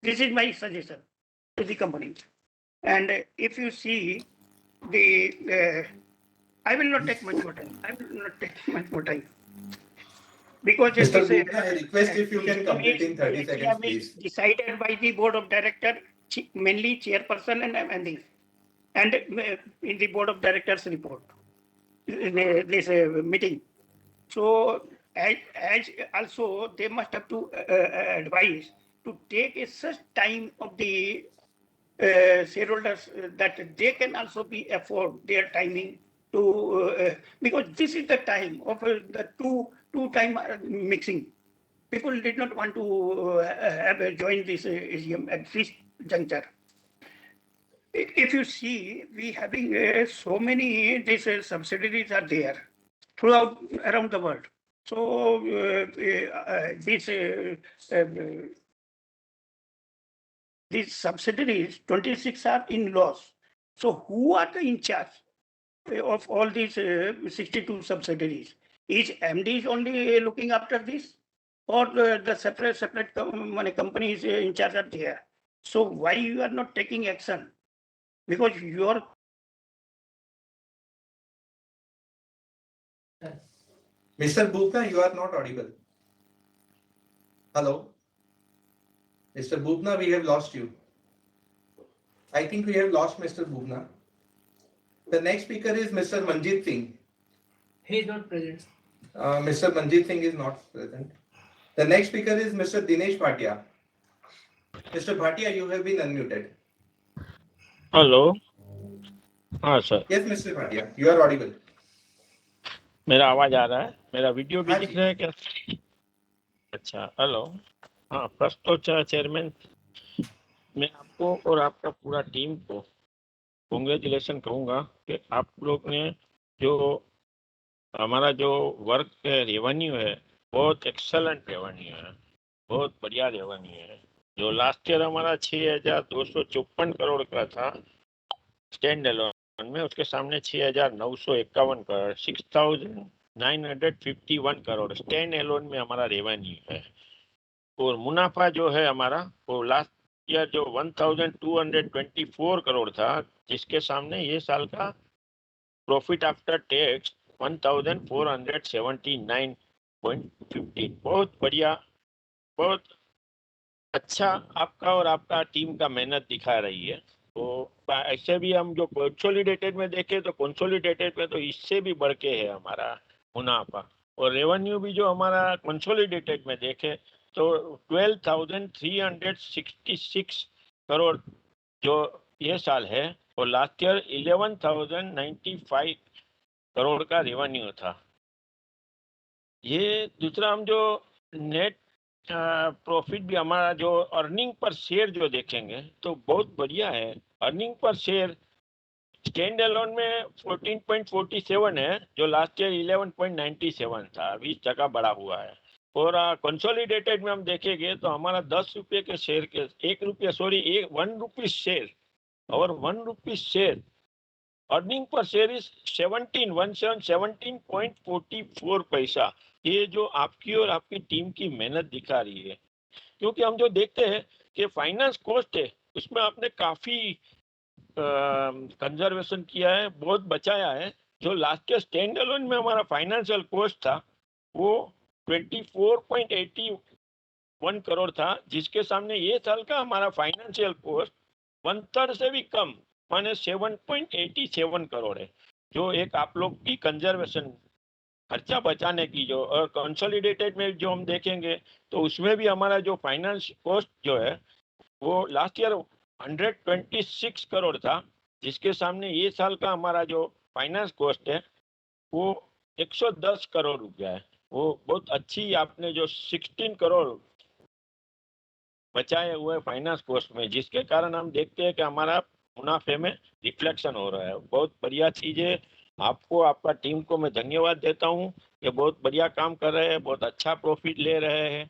This is my suggestion to the company. And if you see the, I will not take much more time. Because Mr. this Bhupna, I request if you can complete in 30 seconds, please. Decided by the board of director, mainly chairperson and MD, and in the board of directors report, this meeting. So as also they must have to advise to take a such time of the shareholders that they can also be afford their timing to because this is the time of the two time mixing. People did not want to have join this AGM at this juncture. If you see, we having so many these subsidiaries are there throughout around the world. So these subsidiaries, 26 are in loss. So who are the in charge of all these 62 subsidiaries? Is MD only looking after this, or the separate companies in charge are there? So why you are not taking action? Because your Mr. Bhupna, you are not audible. Hello? Mr. Bhupna, we have lost you. I think we have lost Mr. Bhupna. The next speaker is Mr. Manjit Singh. He is not present. Mr. Manjit Singh is not present. The next speaker is Mr. Dinesh Bhatia. Mr. Bhatia, you have been unmuted. Hello हाँ sir Yes, Mr. Bhatia, you are audible. मेरा आवाज आ रहा है मेरा video भी हाँ दिख जी। रहा है क्या अच्छा हेलो हाँ फर्स्ट तो चेयरमैन मैं आपको और आपका पूरा टीम को कॉन्ग्रेचुलेशन कहूँगा कि आप लोग ने जो हमारा जो वर्क रेवेन्यू है बहुत एक्सेलेंट रेवेन्यू है, बहुत बढ़िया रेवेन्यू है। जो लास्ट ईयर हमारा 6,254 करोड़ का था स्टैंड एलोन में, उसके सामने 6,951 करोड़ 6,951 करोड़ स्टैंड एलोन में हमारा रेवेन्यू है। और मुनाफा जो है हमारा वो लास्ट ईयर जो 1,224 करोड़ था, जिसके सामने ये साल का प्रॉफिट आफ्टर टैक्स 1,479.15। बहुत बढ़िया, बहुत अच्छा आपका और आपका टीम का मेहनत दिखा रही है। तो ऐसे भी हम जो कंसोलिडेटेड में देखें तो कंसोलिडेटेड में तो इससे भी बढ़ के है हमारा मुनाफा, और रेवेन्यू भी जो हमारा कंसोलिडेटेड में देखें तो 12,366 करोड़ जो ये साल है, और लास्ट ईयर 11,095 करोड़ का रेवेन्यू था। ये दूसरा हम जो नेट प्रॉफिट भी हमारा जो अर्निंग पर शेयर जो देखेंगे तो बहुत बढ़िया है। Earning per share stand alone में 14.47 है, जो लास्ट ईयर 11.97 था, 20% बढ़ा हुआ है। और कंसोलिडेटेड में हम देखेंगे तो हमारा 10 रुपये के शेयर के 1 रुपया 1 रुपी शेयर और 1 rupee share earning per share is 17.44 paisa. ये जो आपकी और आपकी टीम की मेहनत दिखा रही है, क्योंकि हम जो देखते हैं कि फाइनेंस कॉस्ट है उसमें आपने काफी कंजर्वेशन किया है, बहुत बचाया है। जो लास्ट ईयर स्टैंड एलोन में हमारा फाइनेंशियल कॉस्ट था वो 24.81 करोड़ था, जिसके सामने ये साल का हमारा फाइनेंशियल कॉस्ट 1/3 से भी कम माने 7.87 करोड़ है। जो एक आप लोग की कंजर्वेशन खर्चा बचाने की जो, और कंसोलिडेटेड में जो हम देखेंगे तो उसमें भी हमारा जो फाइनेंस कॉस्ट जो है वो लास्ट ईयर 126 करोड़ था, जिसके सामने ये साल का हमारा जो फाइनेंस कॉस्ट है वो 110 करोड़ रुपया है। वो बहुत अच्छी आपने जो 16 करोड़ बचाए हुए फाइनेंस कॉस्ट में, जिसके कारण हम देखते हैं कि हमारा मुनाफे में रिफ्लेक्शन हो रहा है। बहुत बढ़िया चीज है। आपको, आपका टीम को मैं धन्यवाद देता हूँ। ये बहुत बढ़िया काम कर रहे हैं, बहुत अच्छा प्रॉफिट ले रहे हैं।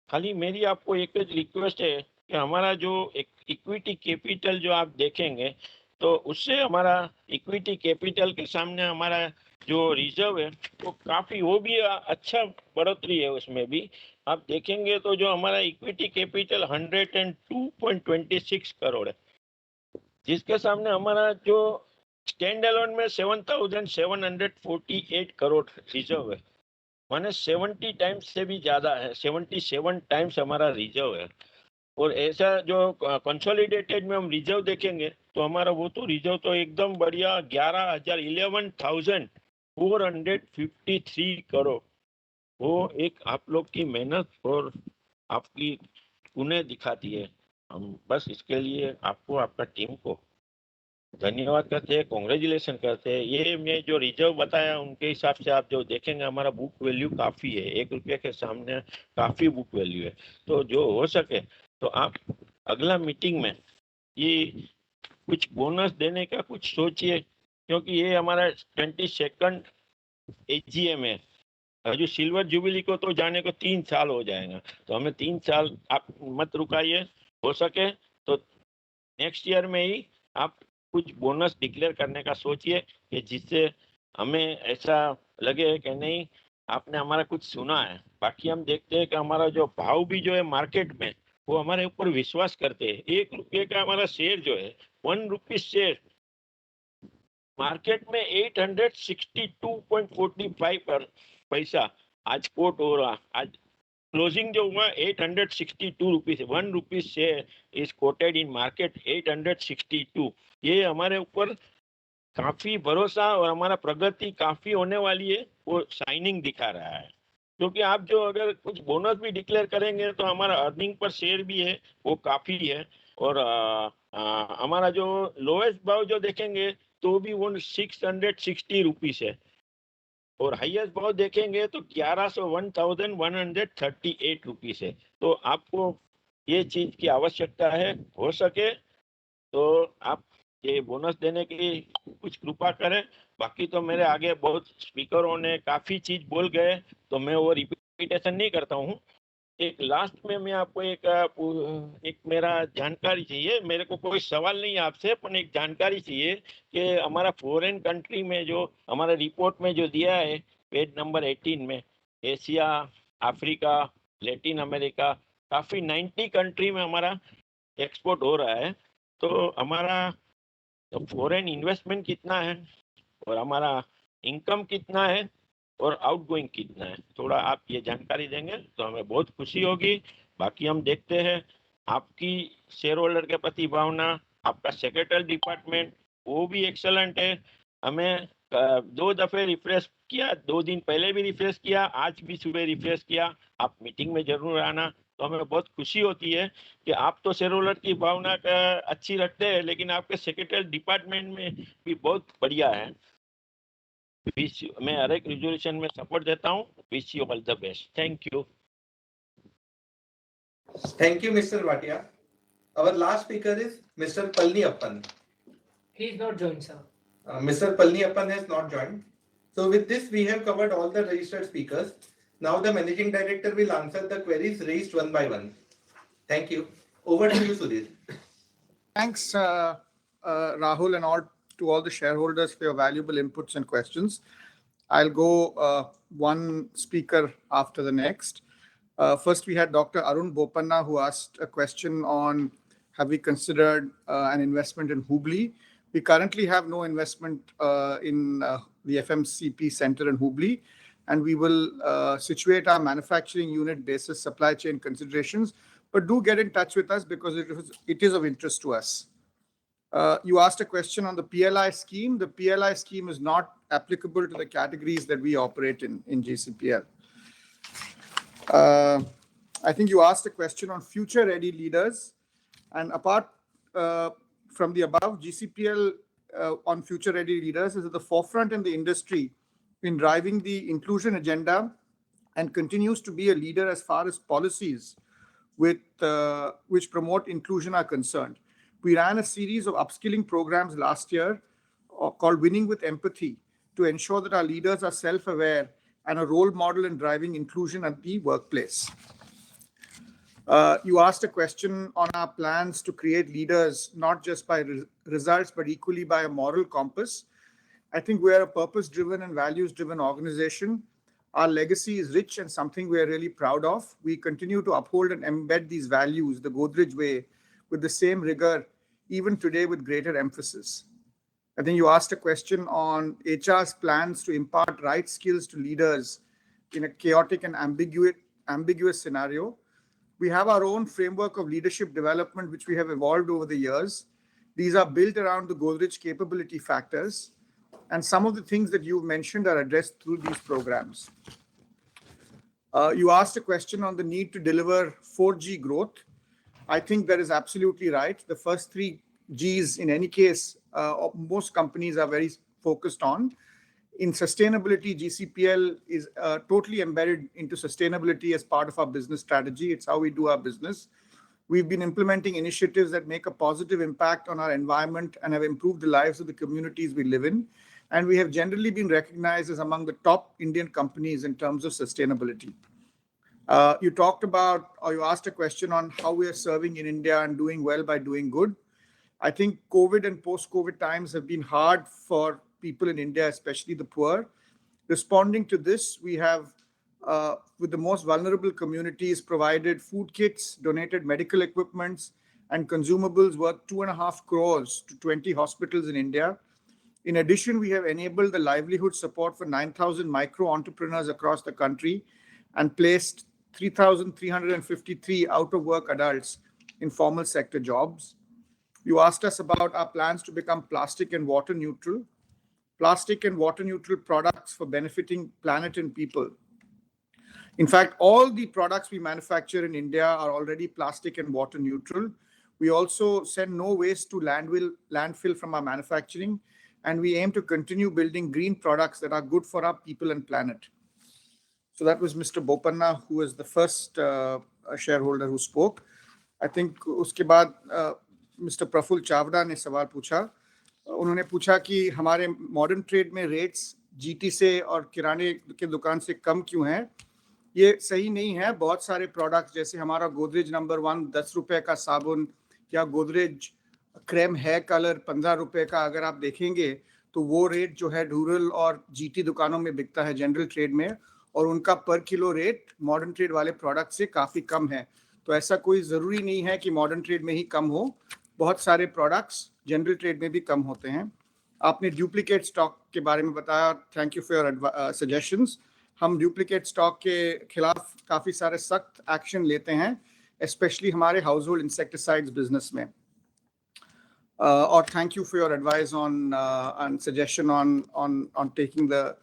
खाली मेरी आपको एक रिक्वेस्ट है कि हमारा जो इक्विटी कैपिटल जो आप देखेंगे तो उससे हमारा इक्विटी कैपिटल के सामने हमारा जो रिजर्व है वो काफी, वो भी अच्छा बढ़ोतरी है उसमें भी। आप देखेंगे तो जो हमारा इक्विटी कैपिटल 102.26 करोड़ है, जिसके सामने हमारा जो स्टैंड एलोन में 7,748 करोड़ रिजर्व है, माने 70 टाइम्स से भी ज्यादा है, 77 टाइम्स हमारा रिजर्व है। और ऐसा जो कंसोलिडेटेड में हम रिजर्व देखेंगे तो हमारा वो तो रिजर्व तो एकदम बढ़िया 11,453 करोड़। वो एक आप लोग की मेहनत और आपकी उन्हें दिखाती है। हम बस इसके लिए आपको, आपका टीम को धन्यवाद करते हैं, कॉन्ग्रेचुलेशन करते हैं। ये मैं जो रिजर्व बताया उनके हिसाब से आप जो देखेंगे हमारा बुक वैल्यू काफी है, 1 रुपये के सामने काफी बुक वैल्यू है। तो जो हो सके तो आप अगला मीटिंग में ये कुछ बोनस देने का कुछ सोचिए, क्योंकि ये हमारा 22nd AGM है। हजू सिल्वर जुबिली को तो जाने को 3 साल हो जाएगा, तो हमें 3 साल आप मत रुकाइए। हो सके तो नेक्स्ट ईयर में ही आप कुछ बोनस डिक्लेयर करने का सोचिए, कि जिससे हमें ऐसा लगे कि नहीं आपने हमारा कुछ सुना है। बाकी हम देखते हैं कि हमारा जो भाव भी जो है मार्केट में वो हमारे ऊपर विश्वास करते हैं। 1 रुपये का हमारा शेयर जो है 1 रुपी शेयर मार्केट में 862.45 पैसा आज कोट हो रहा। आज क्लोजिंग जो हुआ 862 rupees, 1 rupee share is quoted in market 862। ये हमारे ऊपर काफी भरोसा और हमारा प्रगति काफी होने वाली है, वो शाइनिंग दिखा रहा है। क्योंकि आप जो अगर कुछ बोनस भी डिक्लेयर करेंगे तो हमारा अर्निंग पर शेयर भी है वो काफी है। और हमारा जो लोएस्ट भाव जो देखेंगे तो भी वो 660 रुपीज है, और हाईएस्ट भाव देखेंगे तो 1138 रुपीज है। तो आपको ये चीज की आवश्यकता है। हो सके तो आप ये बोनस देने की कुछ कृपा करें। बाकी तो मेरे आगे बहुत स्पीकरों ने काफी चीज बोल गए, तो मैं वो रिपीटेशन नहीं करता हूँ। एक लास्ट में मैं आपको एक मेरा जानकारी चाहिए। मेरे को कोई सवाल नहीं है आपसे, पर एक जानकारी चाहिए कि हमारा फॉरेन कंट्री में जो हमारा रिपोर्ट में जो दिया है पेज नंबर 18 में, एशिया, अफ्रीका, लैटिन अमेरिका, काफी 90 कंट्री में हमारा एक्सपोर्ट हो रहा है। तो हमारा फॉरेन इन्वेस्टमेंट कितना है और हमारा इनकम कितना है और आउटगोइंग कितना है, थोड़ा आप ये जानकारी देंगे तो हमें बहुत खुशी होगी। बाकी हम देखते हैं आपकी शेयर होल्डर के प्रति भावना, आपका सेक्रेटरी डिपार्टमेंट वो भी एक्सलेंट है। हमें 2 दफे रिफ्रेश किया, 2 दिन पहले भी रिफ्रेश किया, आज भी सुबह रिफ्रेश किया। आप मीटिंग में जरूर आना, तो हमें बहुत खुशी होती है कि आप तो शेयर होल्डर की भावना का अच्छी रखते हैं, लेकिन आपके सेक्रेटरी डिपार्टमेंट में भी बहुत बढ़िया है। मैं हर एक रिजोल्यूशन में सपोर्ट देता हूँ। Wish you all the best. Thank you. Thank you, Mr. Bhatia. Our last speaker is Mr. Palniappan. He is not joined, sir. Mr. Palniappan has not joined. So with this, we have covered all the registered speakers. Now the managing director will answer the queries raised one by one. Thank you. Over to you, Sudhir. Thanks, Rahul, and to all the shareholders for your valuable inputs and questions. I'll go one speaker after the next. First, we had Dr. Arun Bopanna, who asked a question on have we considered an investment in Hubli. We currently have no investment in the FMCP center in Hubli, and we will situate our manufacturing unit basis supply chain considerations. But do get in touch with us because it is of interest to us. You asked a question on the PLI scheme. The PLI scheme is not applicable to the categories that we operate in GCPL. I think you asked a question on future-ready leaders. And apart from the above, GCPL on future-ready leaders is at the forefront in the industry in driving the inclusion agenda and continues to be a leader as far as policies which promote inclusion are concerned. We ran a series of upskilling programs last year called Winning with Empathy to ensure that our leaders are self-aware and a role model in driving inclusion at the workplace. You asked a question on our plans to create leaders, not just by results, but equally by a moral compass. I think we are a purpose-driven and values-driven organization. Our legacy is rich and something we are really proud of. We continue to uphold and embed these values the Godrej way with the same rigor, even today with greater emphasis. I think you asked a question on HR's plans to impart right skills to leaders in a chaotic and ambiguous scenario. We have our own framework of leadership development, which we have evolved over the years. These are built around the Godrej capability factors. And some of the things that you've mentioned are addressed through these programs. You asked a question on the need to deliver 4G growth. I think that is absolutely right. The first 3 Gs, in any case, most companies are very focused on. In sustainability, GCPL is totally embedded into sustainability as part of our business strategy. It's how we do our business. We've been implementing initiatives that make a positive impact on our environment and have improved the lives of the communities we live in. And we have generally been recognized as among the top Indian companies in terms of sustainability. You talked about, or you asked a question on how we are serving in India and doing well by doing good. I think COVID and post-COVID times have been hard for people in India, especially the poor. Responding to this, we have, with the most vulnerable communities, provided food kits, donated medical equipments, and consumables worth 2.5 crores to 20 hospitals in India. In addition, we have enabled the livelihood support for 9,000 micro entrepreneurs across the country and placed 3,353 out-of-work adults in formal sector jobs. You asked us about our plans to become plastic and water neutral. Plastic and water neutral products for benefiting planet and people. In fact, all the products we manufacture in India are already plastic and water neutral. We also send no waste to landfill from our manufacturing, and we aim to continue building green products that are good for our people and planet. So that was Mr. Bopanna, who was the first shareholder who spoke. I think उसके बाद mister Praful Chavda ने सवाल पूछा। उन्होंने पूछा कि हमारे modern trade में रेट्स जीटी से और किराने के दुकान से कम क्यों हैं। ये सही नहीं है। बहुत सारे प्रोडक्ट्स जैसे हमारा गोदरेज नंबर 1 10 रुपए का साबुन या गोदरेज क्रेम हेयर कलर 15 रुपए का, अगर आप देखेंगे तो वो रेट जो है रूरल और जीटी दुकानों में बिकता है जनरल ट्रेड में, और उनका पर किलो रेट मॉडर्न ट्रेड वाले प्रोडक्ट से काफ़ी कम है। तो ऐसा कोई ज़रूरी नहीं है कि मॉडर्न ट्रेड में ही कम हो, बहुत सारे प्रोडक्ट्स जनरल ट्रेड में भी कम होते हैं। आपने डुप्लीकेट स्टॉक के बारे में बताया, thank you for your suggestions. हम डुप्लीकेट स्टॉक के खिलाफ काफ़ी सारे सख्त एक्शन लेते हैं, स्पेशली हमारे हाउस होल्ड इंसेक्टिसाइड्स बिजनेस में। और thank you for your advice on suggestion on taking the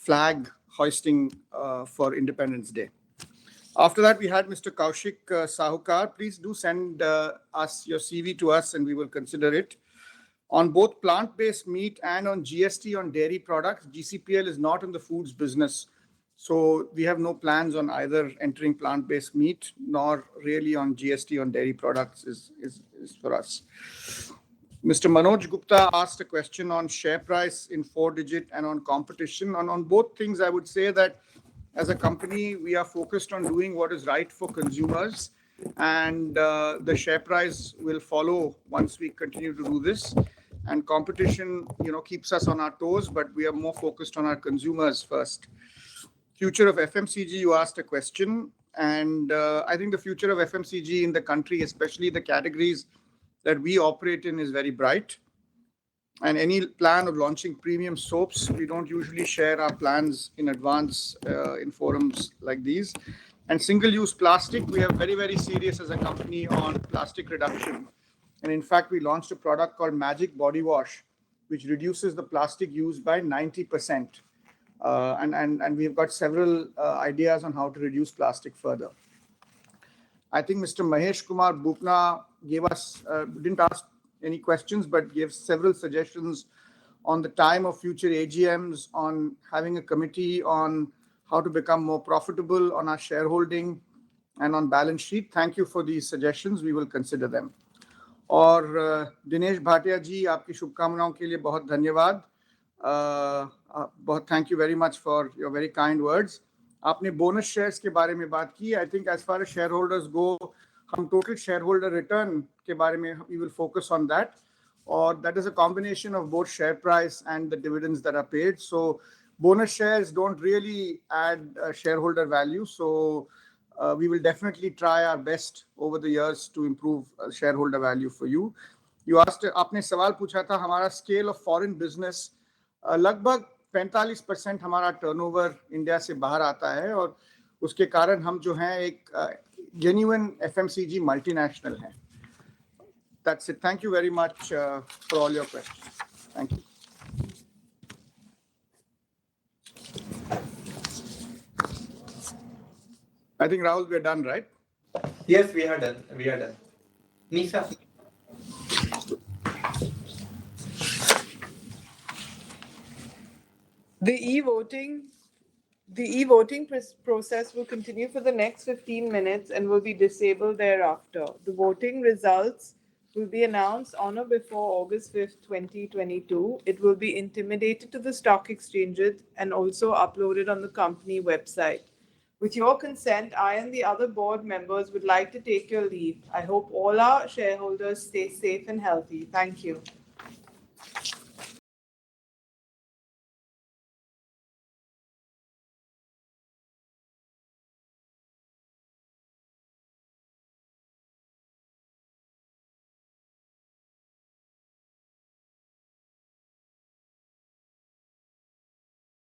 flag hoisting for Independence Day. After that, we had Mr. Kaushik Sahukar. Please do send us your CV to us and we will consider it. On both plant-based meat and on GST on dairy products, GCPL is not in the foods business. So we have no plans on either entering plant-based meat nor really on GST on dairy products is for us. Mr. Manoj Gupta asked a question on share price in 4-digit and on competition. On both things, I would say that as a company, we are focused on doing what is right for consumers, and the share price will follow once we continue to do this. And competition, keeps us on our toes, but we are more focused on our consumers first. Future of FMCG, you asked a question, and I think the future of FMCG in the country, especially the categories that we operate in, is very bright. And any plan of launching premium soaps, we don't usually share our plans in advance in forums like these. And single-use plastic, we are very, very serious as a company on plastic reduction. And in fact, we launched a product called Magic Body Wash, which reduces the plastic use by 90%. And we've got several ideas on how to reduce plastic further. I think Mr. Mahesh Kumar Bupna gave us, didn't ask any questions, but gave several suggestions on the time of future AGMs, on having a committee on how to become more profitable on our shareholding and on balance sheet. Thank you for these suggestions. We will consider them. और दिनेश भाटिया जी, आपकी शुभकामनाओं के लिए बहुत धन्यवाद। बहुत thank you very much for your very kind words. आपने bonus shares के बारे में बात की। I think as far as share holders go, हम टोटल शेयर होल्डर रिटर्न के बारे में we will focus on that, और that is a combination of both share price and the dividends that are paid. So bonus shares don't really add share holder value, so we will definitely try our best over the years to improve shareholder value for you. You asked, आपने सवाल पूछा था हमारा scale of foreign business, लगभग 45% हमारा turnover India से बाहर आता है, और उसके कारण हम जो हैं एक genuine FMCG multinational हैं. That's it. Thank you very much for all your questions. Thank you. I think, Rahul, we are done, right? Yes, we are done. We are done. Nisha. The e-voting process will continue for the next 15 minutes and will be disabled thereafter. The voting results will be announced on or before August 5th, 2022. It will be intimidated to the stock exchanges and also uploaded on the company website. With your consent, I and the other board members would like to take your leave. I hope all our shareholders stay safe and healthy. Thank you.